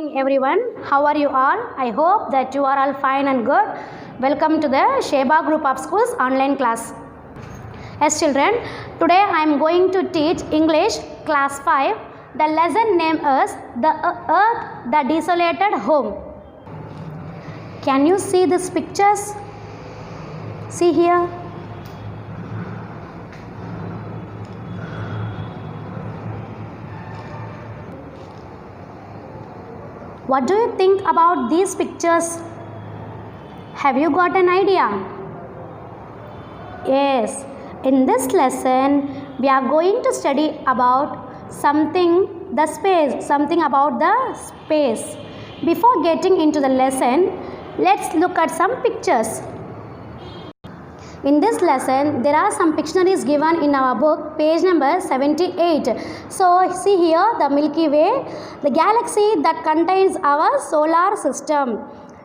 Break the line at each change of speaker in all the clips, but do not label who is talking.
morning everyone. How are you all? I hope that you are all fine and good. Welcome to the Sheba Group of Schools online class. Yes children, today I am going to teach English class 5. The lesson name is The Earth, the Desolated Home. Can you see these pictures? See here. What do you think about these pictures? Have you got an idea? Yes, in this lesson we are going to study about something about the space. Before getting into the lesson, let's look at some pictures. In this lesson, there are some Pictionaries given in our book, page number 78. So, see here the Milky Way, the galaxy that contains our solar system.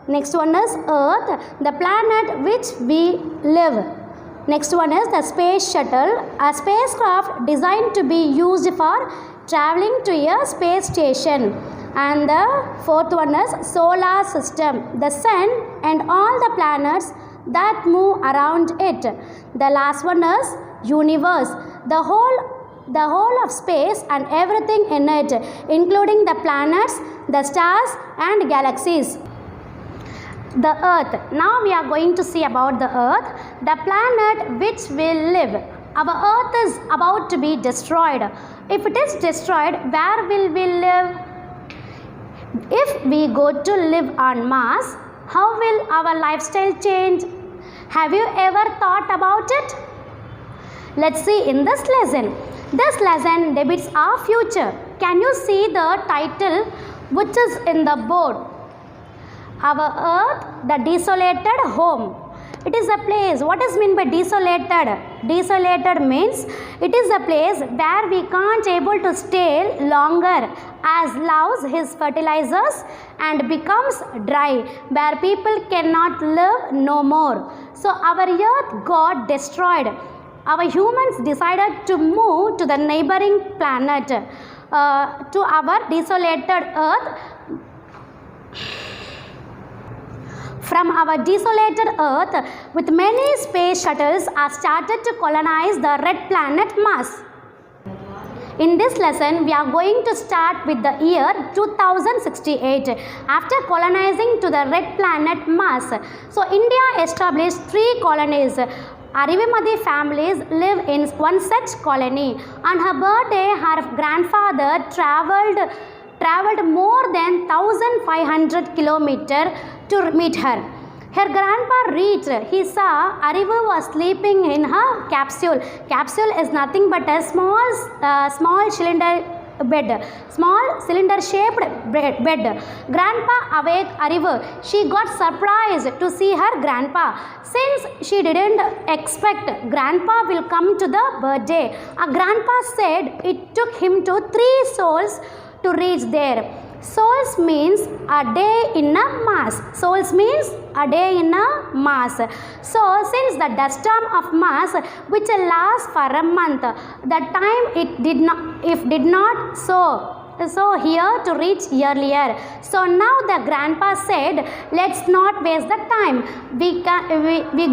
Next one is Earth, the planet which we live. Next one is the space shuttle, a spacecraft designed to be used for traveling to a space station. And the fourth one is solar system, the sun and all the planets that move around it. The last one is universe, the whole of space and everything in it, including the planets, the stars and galaxies. The Earth. Now we are going to see about the Earth, the planet which we live. Our Earth is about to be destroyed. If it is destroyed, where will we live? If we go to live on Mars, how will our lifestyle change? Have you ever thought about it? Let's see in this lesson. This lesson depicts our future. Can you see the title which is in the board? Our Earth, the Desolated Home. It is a place. What is meant by desolated? Desolated means it is a place where we can't able to stay longer as loves his fertilizers and becomes dry, where people cannot live no more. So our earth got destroyed. Our humans decided to move to the neighboring planet, to our desolated earth. From our desolated earth, with many space shuttles are started to colonize the red planet Mars. In this lesson, we are going to start with the year 2068 after colonizing to the red planet Mars. So, India established 3 colonies. Arivamadi families live in one such colony. On her birthday, her grandfather traveled more than 1500 kilometers to meet her. Her grandpa reached. He saw Arivu was sleeping in her capsule. Capsule is nothing but a small cylinder bed, small cylinder shaped bed. Grandpa awake Arivu. She got surprised to see her grandpa. Since she didn't expect grandpa will come to the birthday, a grandpa said it took him to 3 souls to reach there. Souls means a day in a Mars. Souls means a day in a Mars. So, since the dust storm of Mars, which lasts for a month, the time it did not so here to reach earlier. So now the grandpa said, let's not waste the time. We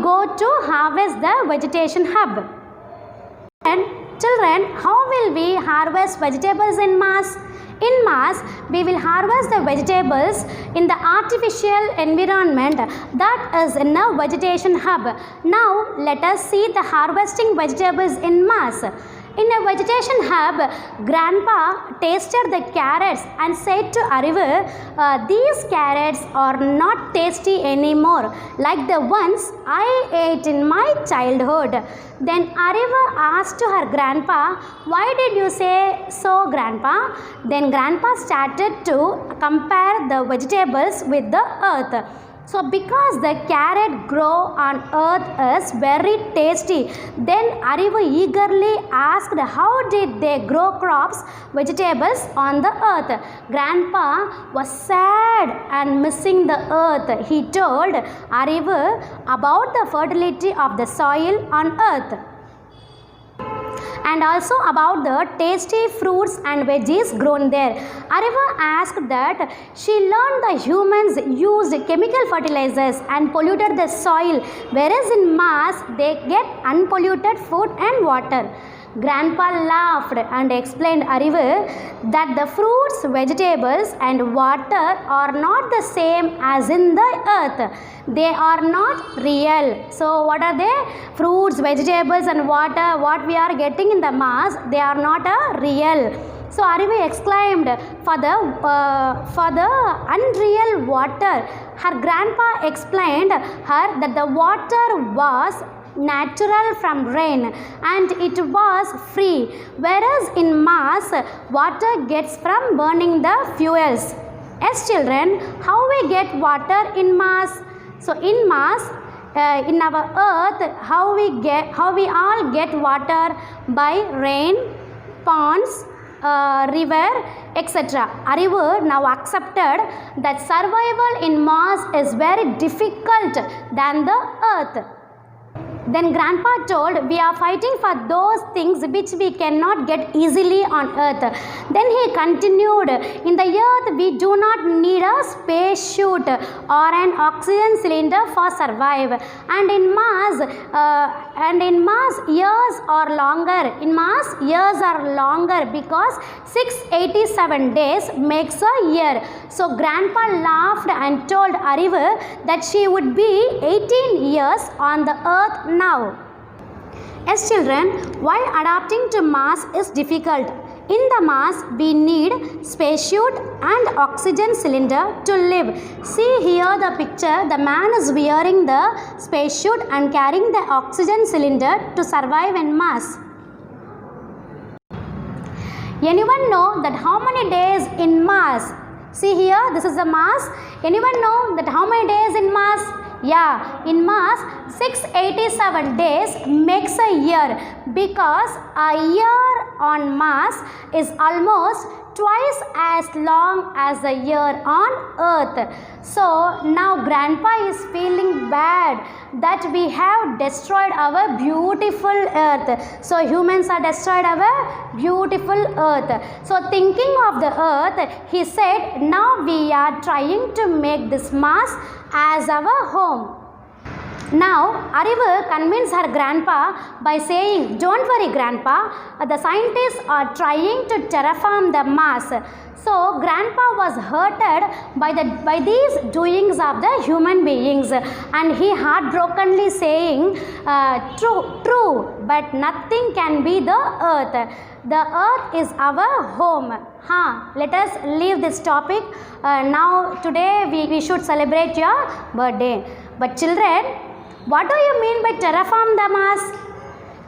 go to harvest the vegetation hub. And children, how will we harvest vegetables in Mars? In Mars, we will harvest the vegetables in the artificial environment that is in a vegetation hub. Now, let us see the harvesting vegetables in Mars. In a vegetation hub, Grandpa tasted the carrots and said to Arivu, these carrots are not tasty anymore like the ones I ate in my childhood. Then Arivu asked to her grandpa, why did you say so, Grandpa? Then Grandpa started to compare the vegetables with the earth. So because the carrot grow on earth is very tasty, then Arivu eagerly asked how did they grow crops, vegetables on the earth. Grandpa was sad and missing the earth. He told Arivu about the fertility of the soil on earth. and also about the tasty fruits and veggies grown there. Arivu asked that she learned the humans used chemical fertilizers and polluted the soil, whereas in Mars they get unpolluted food and water. Grandpa laughed and explained Arivu that the fruits, vegetables and water are not the same as in the earth. They are not real. So what are they? Fruits, vegetables and water, what we are getting in the Mars, they are not real. So Arivu exclaimed, for the unreal water. Her grandpa explained her that the water was natural from rain and it was free, whereas in Mars water gets from burning the fuels. Yes children, how we get water in Mars? So in Mars, in our earth, how we all get water? By rain, ponds, river, etc. Arivu now accepted that survival in Mars is very difficult than the earth. Then Grandpa told, we are fighting for those things which we cannot get easily on earth. Then he continued, in the earth we do not need a space suit or an oxygen cylinder for survive. And in Mars years are longer. In Mars years are longer because 687 days makes a year. So Grandpa laughed and told Arivu that she would be 18 years on the earth now. Yes children, why adapting to Mars is difficult? In the Mars we need spacesuit and oxygen cylinder to live. See here the picture, the man is wearing the spacesuit and carrying the oxygen cylinder to survive in Mars. Anyone know that how many days in Mars? See here, this is the Mars. Anyone know that how many days in Mars? Yeah, in Mars 687 days makes a year because a year on Mars is almost twice as long as a year on Earth. So now Grandpa is feeling bad that we have destroyed our beautiful Earth. So humans are destroyed our beautiful Earth. So thinking of the Earth, he said, now we are trying to make this Mars as our home. Now, Arivu convinced her grandpa by saying, don't worry grandpa, the scientists are trying to terraform the Mars. So, grandpa was hurted by these doings of the human beings and he heartbrokenly saying, true, but nothing can be the earth. The earth is our home. Let us leave this topic. Now, today we should celebrate your birthday. But children, what do you mean by terraform the Mars?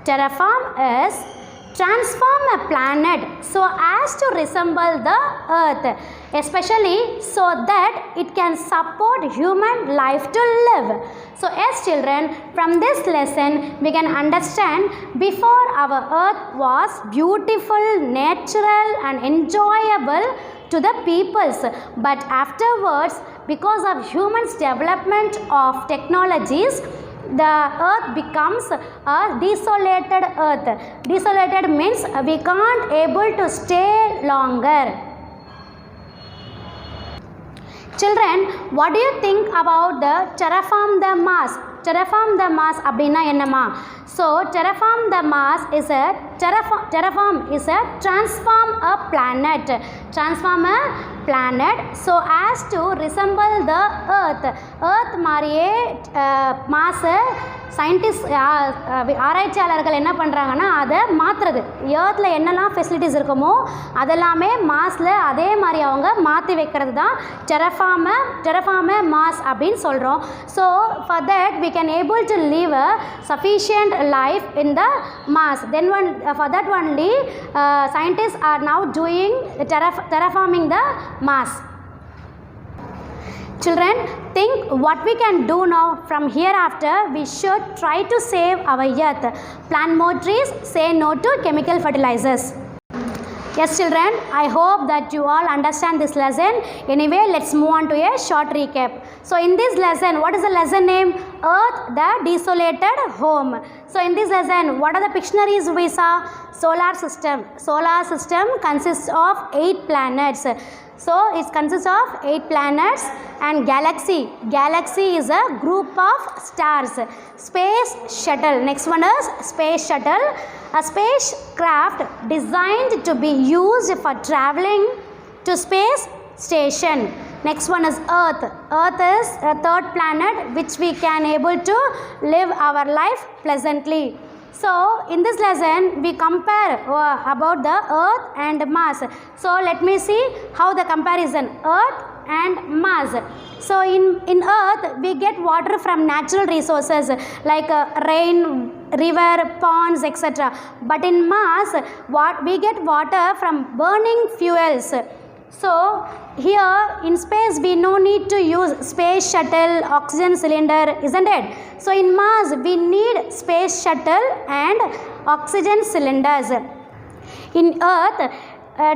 Terraform is transform a planet so as to resemble the earth, especially so that it can support human life to live. So yes children, from this lesson we can understand before our earth was beautiful, natural and enjoyable to the peoples, but afterwards because of humans' development of technologies, the earth becomes a desolated earth. Desolated means we can't able to stay longer. Children, what do you think about the terraform the Mars? Terraform the Mars அப்படினா என்னமா? So terraform the Mars is a transform a planet. Transform a planet so as to resemble the earth. Earth மாதிரியே Mars scientists ஆராய்ச்சியாளர்கள் என்ன பண்றாங்கன்னா அதை மாத்துறது. எர்த்ல என்னெல்லாம் facilities இருக்குமோ அதெல்லாமே மார்ஸ்ல அதே மாதிரி அவங்க மாற்றி வைக்கிறது தான் terraform Mars அப்படின்னு சொல்கிறோம். So for that we can able to live a sufficient life in the Mars. Then for that only scientists are now doing terraforming the Mars. Children, think what we can do now. From hereafter we should try to save our earth. Plant more trees, say no to chemical fertilizers. Yes children, I hope that you all understand this lesson. Anyway, let's move on to a short recap. So in this lesson, what is the lesson name? Earth, the desolated home. So in this lesson, what are the Pictionaries we saw? Solar system. Solar system consists of 8 planets. So it consists of 8 planets and galaxy. Galaxy is a group of stars. Space shuttle. Next one is space shuttle. A spacecraft designed to be used for traveling to space station. Next one is Earth. Earth is a 3rd planet which we can able to live our life pleasantly. So in this lesson we compare about the Earth and Mars. So let me see how the comparison Earth and Mars. So in Earth we get water from natural resources like rain, river, ponds, etc. But in Mars we get water from burning fuels. So here in space we no need to use space shuttle, oxygen cylinder, isn't it? So in Mars we need space shuttle and oxygen cylinders. In Earth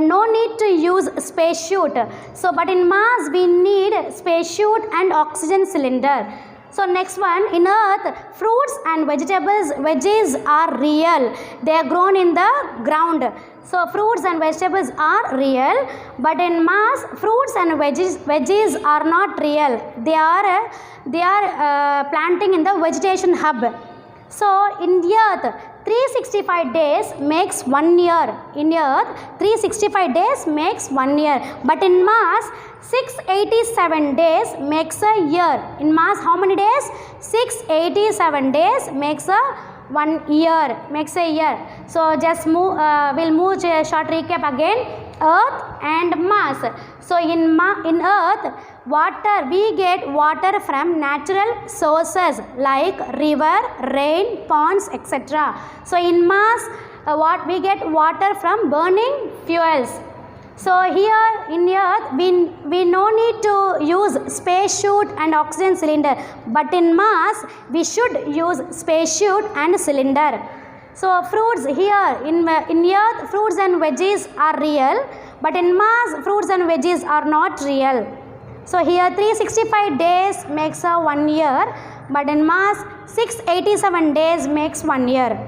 no need to use spacesuit. So but in Mars we need spacesuit and oxygen cylinder. So next one, in Earth fruits and veggies are real. They are grown in the ground. So fruits and vegetables are real, but in Mars fruits and veggies are not real. They are planting in the vegetation hub. So in the Earth 365 days makes 1 year. In Earth 365 days makes 1 year, but in Mars 687 days makes a year. In Mars how many days? 687 days makes a 1 year, makes a year. So just we'll move a short recap again. Earth and Mars. So in Earth water, we get water from natural sources like river, rain, ponds, etc. So in Mars we get water from burning fuels. So here in Earth we no need to use spacesuit and oxygen cylinder, but in Mars we should use spacesuit and cylinder. So fruits here in Earth fruits and veggies are real, but in Mars fruits and veggies are not real. So here 365 days makes a 1 year, but in Mars 687 days makes 1 year.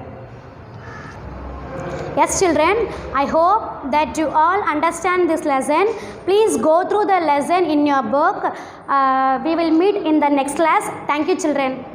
Yes children, I hope that you all understand this lesson. Please go through the lesson in your book. We will meet in the next class. Thank you children.